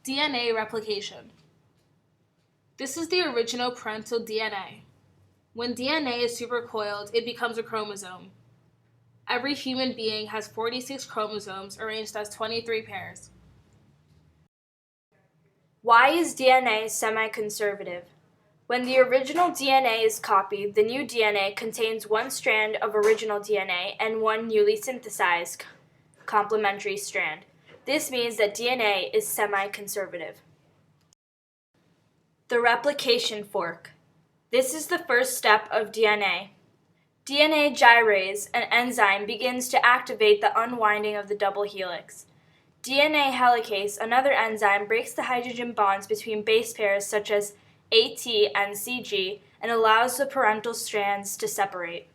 DNA replication. This is the original parental DNA. When DNA is supercoiled, it becomes a chromosome. Every human being has 46 chromosomes arranged as 23 pairs. Why is DNA semi-conservative? When the original DNA is copied, the new DNA contains one strand of original DNA and one newly synthesized complementary strand. This means that DNA is semi-conservative. The replication fork. This is the first step of DNA. DNA gyrase, an enzyme, begins to activate the unwinding of the double helix. DNA helicase, another enzyme, breaks the hydrogen bonds between base pairs such as AT and CG and allows the parental strands to separate.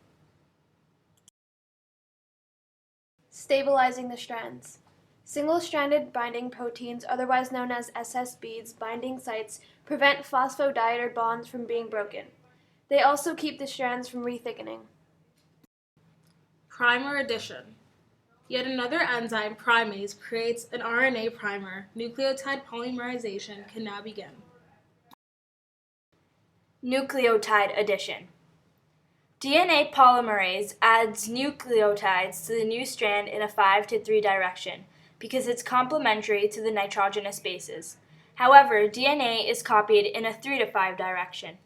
Stabilizing the strands. Single-stranded binding proteins, otherwise known as SSBs, binding sites, prevent phosphodiester bonds from being broken. They also keep the strands from rethickening. Primer addition. Yet another enzyme, primase, creates an RNA primer. Nucleotide polymerization can now begin. Nucleotide addition. DNA polymerase adds nucleotides to the new strand in a 5-3 direction because it's complementary to the nitrogenous bases. However, DNA is copied in a 3-5 direction.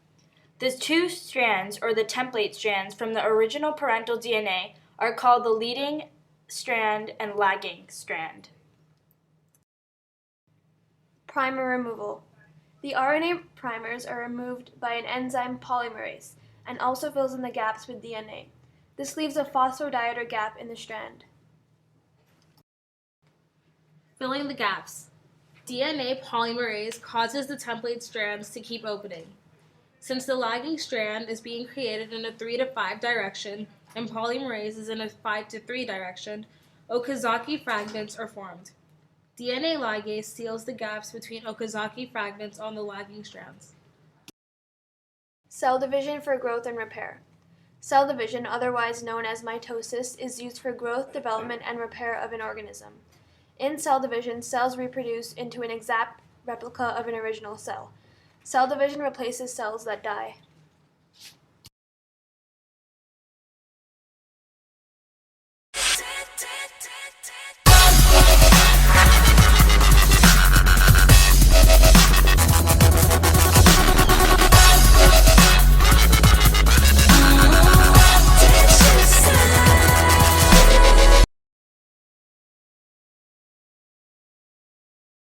The two strands, or the template strands, from the original parental DNA are called the leading strand and lagging strand. Primer removal. The RNA primers are removed by an enzyme polymerase and also fills in the gaps with DNA. This leaves a phosphodiester gap in the strand. Filling the gaps. DNA polymerase causes the template strands to keep opening. Since the lagging strand is being created in a 3-5 direction and polymerase is in a 5-3 direction, Okazaki fragments are formed. DNA ligase seals the gaps between Okazaki fragments on the lagging strands. Cell division for growth and repair. Cell division, otherwise known as mitosis, is used for growth, development, and repair of an organism. In cell division, cells reproduce into an exact replica of an original cell. Cell division replaces cells that die.